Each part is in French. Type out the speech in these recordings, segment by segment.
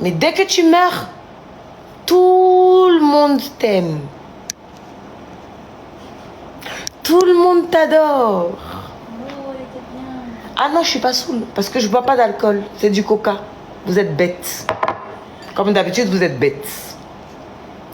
Mais dès que tu meurs, tout le monde t'aime. Tout le monde t'adore. Ah non, je suis pas saoule parce que je bois pas d'alcool. C'est du coca. Vous êtes bêtes. Comme d'habitude, vous êtes bêtes.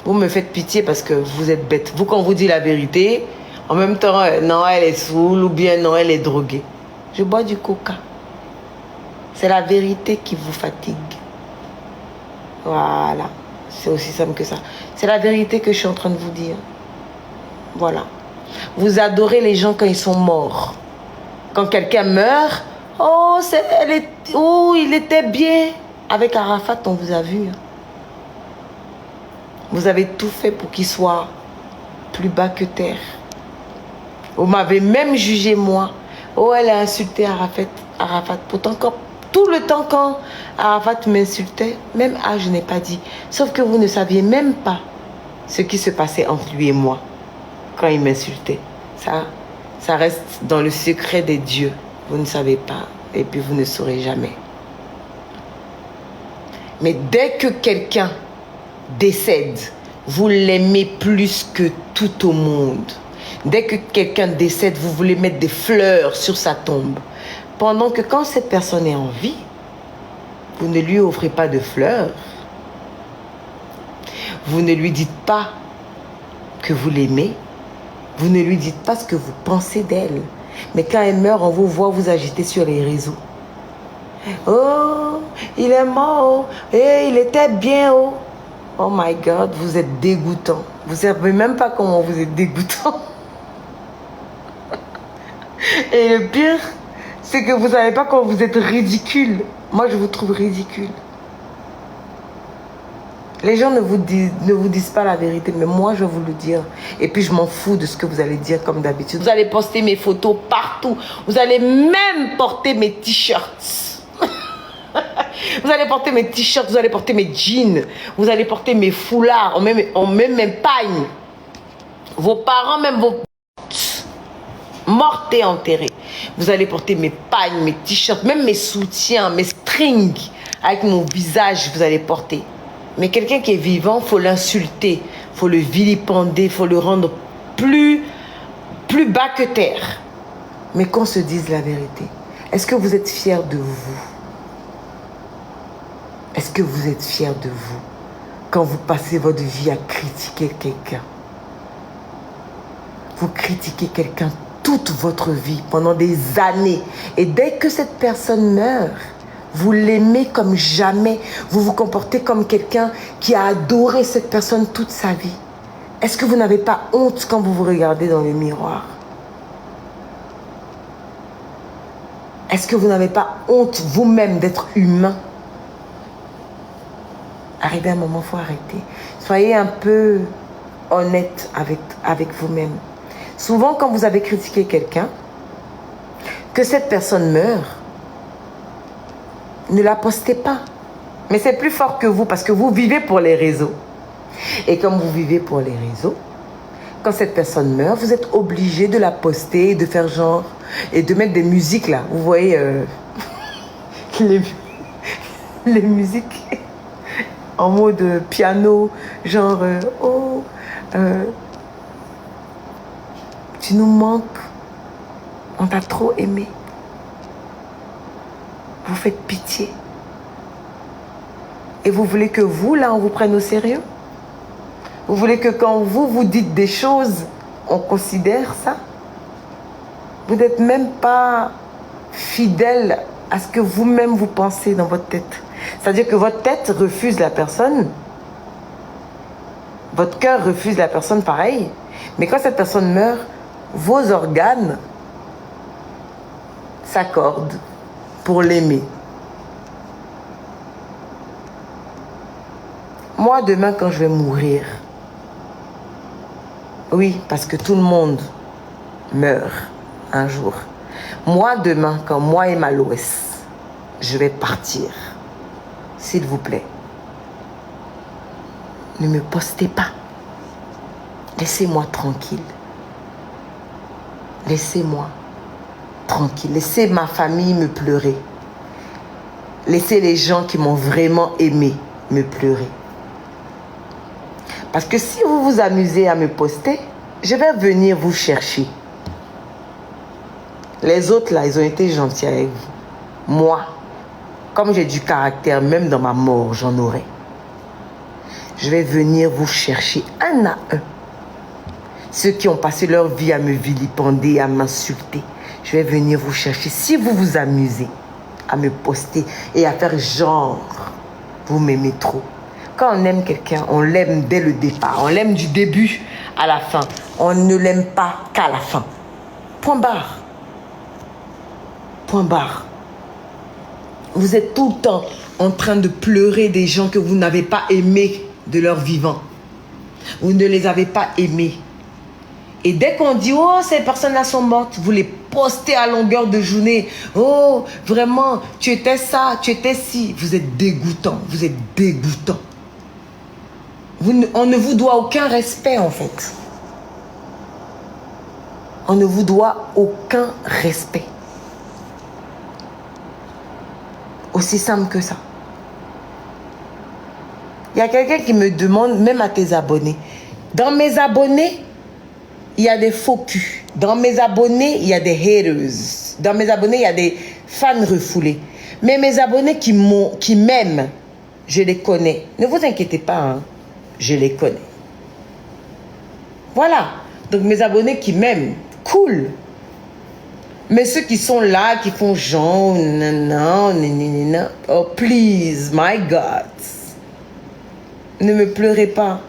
Vous me faites pitié parce que vous êtes bêtes. Vous, quand on vous dit la vérité, en même temps, non, elle est saoule ou bien non, elle est droguée. Je bois du coca. C'est la vérité qui vous fatigue. Voilà. C'est aussi simple que ça. C'est la vérité que je suis en train de vous dire. Voilà. Vous adorez les gens quand ils sont morts. Quand quelqu'un meurt, oh, il était bien. Avec Arafat, on vous a vu. Vous avez tout fait pour qu'il soit plus bas que terre. Vous m'avez même jugé, moi. Oh, elle a insulté Arafat. Pourtant, tout le temps quand Arafat m'insultait, même je n'ai pas dit. Sauf que vous ne saviez même pas ce qui se passait entre lui et moi quand il m'insultait. Ça reste dans le secret des dieux. Vous ne savez pas et puis vous ne saurez jamais. Mais dès que quelqu'un décède, vous l'aimez plus que tout au monde. Dès que quelqu'un décède, vous voulez mettre des fleurs sur sa tombe. Pendant que quand cette personne est en vie, vous ne lui offrez pas de fleurs. Vous ne lui dites pas que vous l'aimez. Vous ne lui dites pas ce que vous pensez d'elle. Mais quand elle meurt, on vous voit vous agiter sur les réseaux. Oh, il est mort. Et il était bien. Oh. Oh my God, vous êtes dégoûtant. Vous ne savez même pas comment vous êtes dégoûtant. Et le pire, c'est que vous ne savez pas comment vous êtes ridicule. Moi, je vous trouve ridicule. Les gens ne vous disent pas la vérité, mais moi, je vais vous le dire. Et puis, je m'en fous de ce que vous allez dire comme d'habitude. Vous allez poster mes photos partout. Vous allez même porter mes t-shirts. Vous allez porter mes t-shirts, vous allez porter mes jeans, vous allez porter mes foulards, on met mes pagnes. Vos parents, même vos morts et enterrés. Vous allez porter mes pagnes, mes t-shirts, même mes soutiens, mes strings avec mon visage, vous allez porter. Mais quelqu'un qui est vivant, il faut l'insulter, il faut le vilipender, il faut le rendre plus bas que terre. Mais qu'on se dise la vérité. Est-ce que vous êtes fiers de vous? Est-ce que vous êtes fiers de vous quand vous passez votre vie à critiquer quelqu'un? Vous critiquez quelqu'un toute votre vie, pendant des années. Et dès que cette personne meurt, vous l'aimez comme jamais. Vous vous comportez comme quelqu'un qui a adoré cette personne toute sa vie. Est-ce que vous n'avez pas honte quand vous vous regardez dans le miroir? Est-ce que vous n'avez pas honte vous-même d'être humain? Arrivé à un moment, il faut arrêter. Soyez un peu honnête avec vous-même. Souvent, quand vous avez critiqué quelqu'un, que cette personne meurt, ne la postez pas. Mais c'est plus fort que vous parce que vous vivez pour les réseaux. Et comme vous vivez pour les réseaux, quand cette personne meurt, vous êtes obligé de la poster et de faire genre, et de mettre des musiques là. Vous voyez les musiques en mode piano, genre tu nous manques, on t'a trop aimé. Vous faites pitié. Et vous voulez que vous, là, on vous prenne au sérieux? Vous voulez que quand vous dites des choses, on considère ça? Vous n'êtes même pas fidèle à ce que vous-même vous pensez dans votre tête. C'est-à-dire que votre tête refuse la personne. Votre cœur refuse la personne pareil. Mais quand cette personne meurt, vos organes s'accordent pour l'aimer. Moi, demain, quand je vais mourir, oui, parce que tout le monde meurt un jour. Moi, demain, quand moi et Maloès, je vais partir, s'il vous plaît, ne me postez pas. Laissez-moi tranquille. Laissez-moi tranquille. Laissez ma famille me pleurer. Laissez les gens qui m'ont vraiment aimé me pleurer. Parce que si vous vous amusez à me poster, je vais venir vous chercher. Les autres, là, ils ont été gentils avec vous. Moi, comme j'ai du caractère, même dans ma mort, j'en aurai. Je vais venir vous chercher un à un. Ceux qui ont passé leur vie à me vilipender, à m'insulter, je vais venir vous chercher. Si vous vous amusez à me poster et à faire genre, vous m'aimez trop. Quand on aime quelqu'un, on l'aime dès le départ. On l'aime du début à la fin. On ne l'aime pas qu'à la fin. Point barre. Point barre. Vous êtes tout le temps en train de pleurer des gens que vous n'avez pas aimés de leur vivant. Vous ne les avez pas aimés. Et dès qu'on dit, oh, ces personnes-là sont mortes, vous les postez à longueur de journée. Oh, vraiment, tu étais ça, tu étais ci. Vous êtes dégoûtant, vous êtes dégoûtant. On ne vous doit aucun respect, en fait. On ne vous doit aucun respect. Aussi simple que ça. Il y a quelqu'un qui me demande, même à tes abonnés, dans mes abonnés, il y a des faux culs. Dans mes abonnés, il y a des haters. Dans mes abonnés, il y a des fans refoulés. Mais mes abonnés qui m'aiment, je les connais. Ne vous inquiétez pas, hein. Je les connais. Voilà. Donc mes abonnés qui m'aiment, cool. Mais ceux qui sont là, qui font genre, non, oh please, my God. Ne me pleurez pas.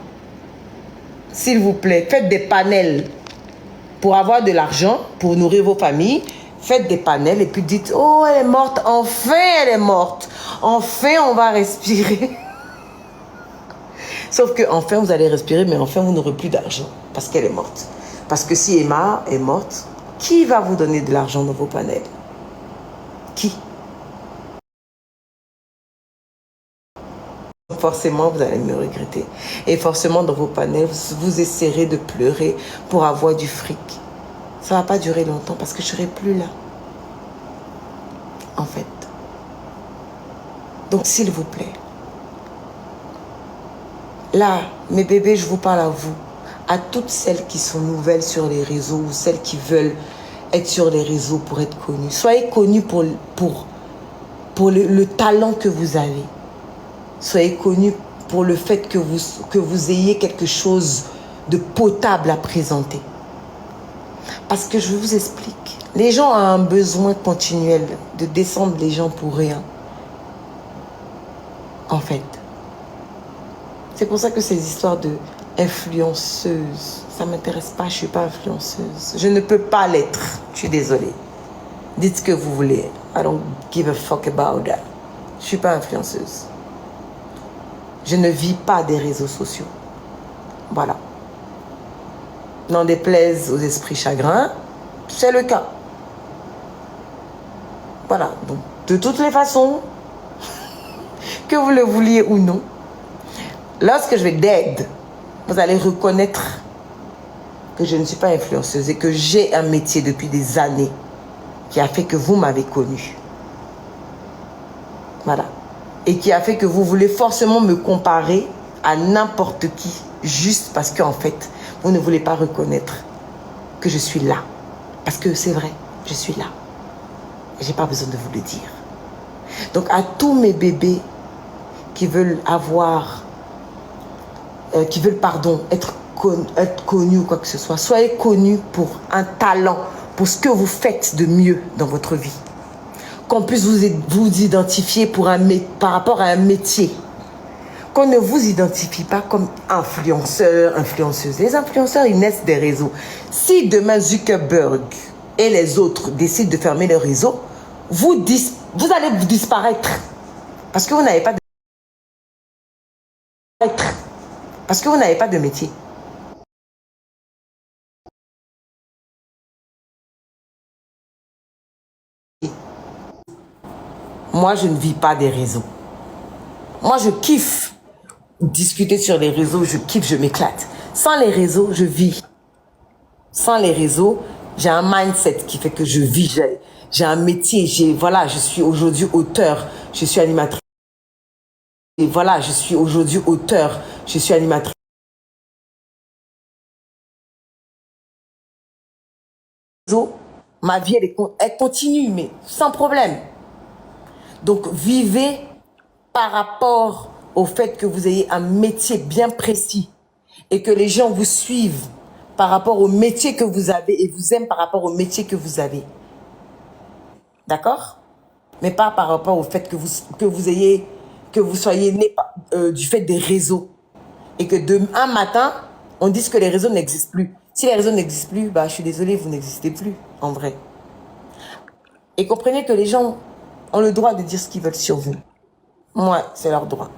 S'il vous plaît, faites des panels pour avoir de l'argent, pour nourrir vos familles. Faites des panels et puis dites, oh, elle est morte, enfin elle est morte. Enfin, on va respirer. Sauf que enfin, vous allez respirer, mais enfin, vous n'aurez plus d'argent parce qu'elle est morte. Parce que si Emma est morte, qui va vous donner de l'argent dans vos panels? Qui? Forcément, vous allez me regretter. Et forcément, dans vos panels, vous essaierez de pleurer pour avoir du fric. Ça ne va pas durer longtemps parce que je ne serai plus là. En fait. Donc, s'il vous plaît. Là, mes bébés, je vous parle à vous. À toutes celles qui sont nouvelles sur les réseaux ou celles qui veulent être sur les réseaux pour être connues. Soyez connues pour le talent que vous avez. Soyez connus pour le fait que vous ayez quelque chose de potable à présenter. Parce que je vous explique. Les gens ont un besoin continuel de descendre les gens pour rien. En fait. C'est pour ça que ces histoires de influenceuse, ça ne m'intéresse pas, je ne suis pas influenceuse. Je ne peux pas l'être. Je suis désolée. Dites ce que vous voulez. I don't give a fuck about that. Je ne suis pas influenceuse. Je ne vis pas des réseaux sociaux. Voilà. N'en déplaise aux esprits chagrins, c'est le cas. Voilà. Donc, de toutes les façons, que vous le vouliez ou non, lorsque je vais dead, vous allez reconnaître que je ne suis pas influenceuse et que j'ai un métier depuis des années qui a fait que vous m'avez connue. Voilà. Et qui a fait que vous voulez forcément me comparer à n'importe qui, juste parce qu'en fait, vous ne voulez pas reconnaître que je suis là. Parce que c'est vrai, je suis là. Et je n'ai pas besoin de vous le dire. Donc à tous mes bébés qui veulent être connus ou quoi que ce soit, soyez connus pour un talent, pour ce que vous faites de mieux dans votre vie. Qu'on puisse vous identifier par rapport à un métier. Qu'on ne vous identifie pas comme influenceur, influenceuse. Les influenceurs, ils naissent des réseaux. Si demain Zuckerberg et les autres décident de fermer le réseau, vous allez disparaître. Parce que vous n'avez pas de métier. Moi, je ne vis pas des réseaux. Moi, je kiffe discuter sur les réseaux, je kiffe, je m'éclate. Sans les réseaux, je vis. Sans les réseaux, j'ai un mindset qui fait que je vis. J'ai un métier, je suis aujourd'hui auteur, je suis animatrice. Et voilà, je suis aujourd'hui auteur, je suis animatrice. Ma vie, elle continue, mais sans problème. Donc, vivez par rapport au fait que vous ayez un métier bien précis et que les gens vous suivent par rapport au métier que vous avez et vous aiment par rapport au métier que vous avez. D'accord? Mais pas par rapport au fait que vous soyez né du fait des réseaux. Et que un matin, on dise que les réseaux n'existent plus. Si les réseaux n'existent plus, bah, je suis désolée, vous n'existez plus, en vrai. Et comprenez que les gens ont le droit de dire ce qu'ils veulent sur vous. Moi, c'est leur droit.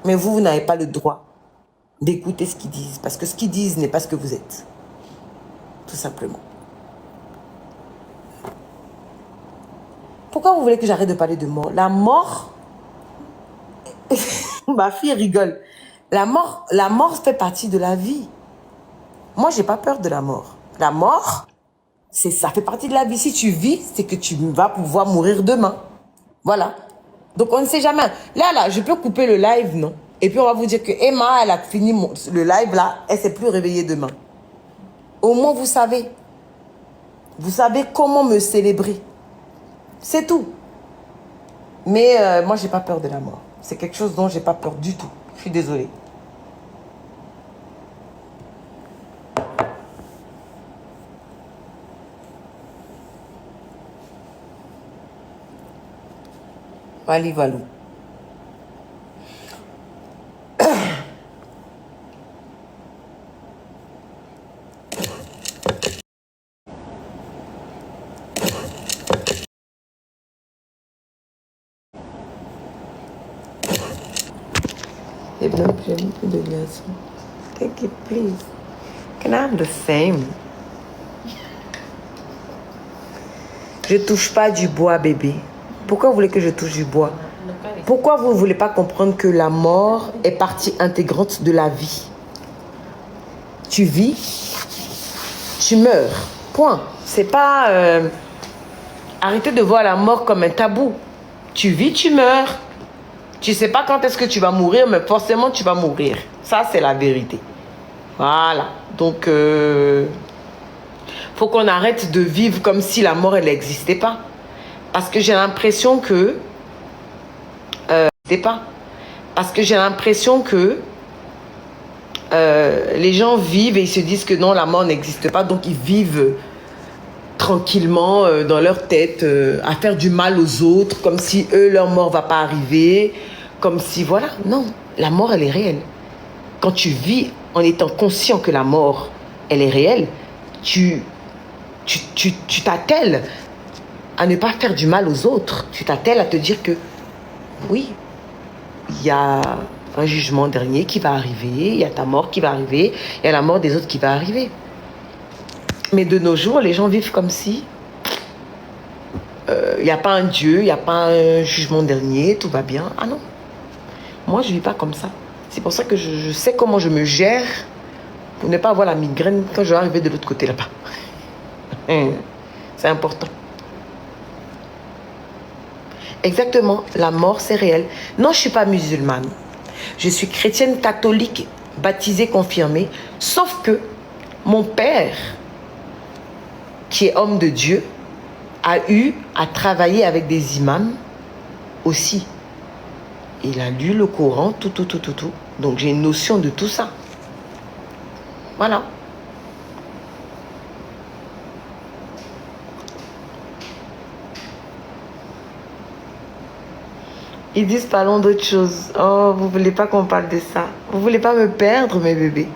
Mais vous n'avez pas le droit d'écouter ce qu'ils disent. Parce que ce qu'ils disent n'est pas ce que vous êtes. Tout simplement. Pourquoi vous voulez que j'arrête de parler de mort? La mort... Ma fille rigole. La mort fait partie de la vie. Moi, j'ai pas peur de la mort. La mort, ça fait partie de la vie. Si tu vis, c'est que tu vas pouvoir mourir demain. Voilà. Donc, on ne sait jamais. Là, je peux couper le live, non? Et puis, on va vous dire que Emma, elle a fini le live, là. Elle ne s'est plus réveillée demain. Au moins, vous savez. Vous savez comment me célébrer. C'est tout. Mais moi, j'ai pas peur de la mort. C'est quelque chose dont j'ai pas peur du tout. Je suis désolée. Vali valou. Et bien, j'aime plus de glaçons. Take it, please. Can I have the same? Je touche pas du bois, bébé. Pourquoi vous voulez que je touche du bois? Pourquoi vous ne voulez pas comprendre que la mort est partie intégrante de la vie? Tu vis, tu meurs. Point. C'est pas... arrêtez de voir la mort comme un tabou. Tu vis, tu meurs. Tu sais pas quand est-ce que tu vas mourir, mais forcément tu vas mourir. Ça, c'est la vérité. Voilà. Donc, faut qu'on arrête de vivre comme si la mort, elle n'existait pas. Parce que j'ai l'impression que... Parce que j'ai l'impression que les gens vivent et ils se disent que non, la mort n'existe pas. Donc, ils vivent tranquillement dans leur tête à faire du mal aux autres, comme si eux, leur mort ne va pas arriver. Comme si, voilà, non, la mort, elle est réelle. Quand tu vis en étant conscient que la mort, elle est réelle, tu t'attelles à ne pas faire du mal aux autres. Tu t'attelles à te dire que, oui, il y a un jugement dernier qui va arriver, il y a ta mort qui va arriver, il y a la mort des autres qui va arriver. Mais de nos jours, les gens vivent comme si il n'y a pas un Dieu, il n'y a pas un jugement dernier, tout va bien. Ah non, moi je ne vis pas comme ça. C'est pour ça que je sais comment je me gère pour ne pas avoir la migraine quand je vais arriver de l'autre côté là-bas. C'est important. Exactement, la mort c'est réel. Non, je ne suis pas musulmane. Je suis chrétienne catholique, baptisée, confirmée. Sauf que mon père, qui est homme de Dieu, a eu à travailler avec des imams aussi. Il a lu le Coran, tout. Donc j'ai une notion de tout ça. Voilà. Ils disent parlons d'autre chose. Oh, vous voulez pas qu'on parle de ça? Vous voulez pas me perdre, mes bébés?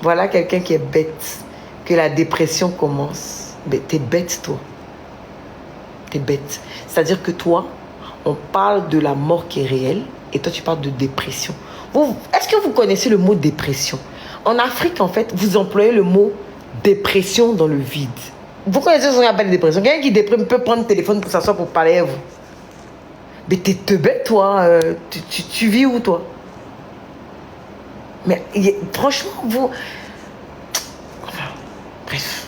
Voilà quelqu'un qui est bête. Que la dépression commence. Mais t'es bête, toi. T'es bête. C'est-à-dire que toi, on parle de la mort qui est réelle et toi, tu parles de dépression. Est-ce que vous connaissez le mot dépression? En Afrique, en fait, vous employez le mot dépression dans le vide. Vous connaissez ce qu'on appelle dépression? Quelqu'un qui déprime peut prendre le téléphone pour s'asseoir pour parler à vous. Mais t'es bête, toi. Tu vis où, toi? Mais franchement, vous... Enfin, bref.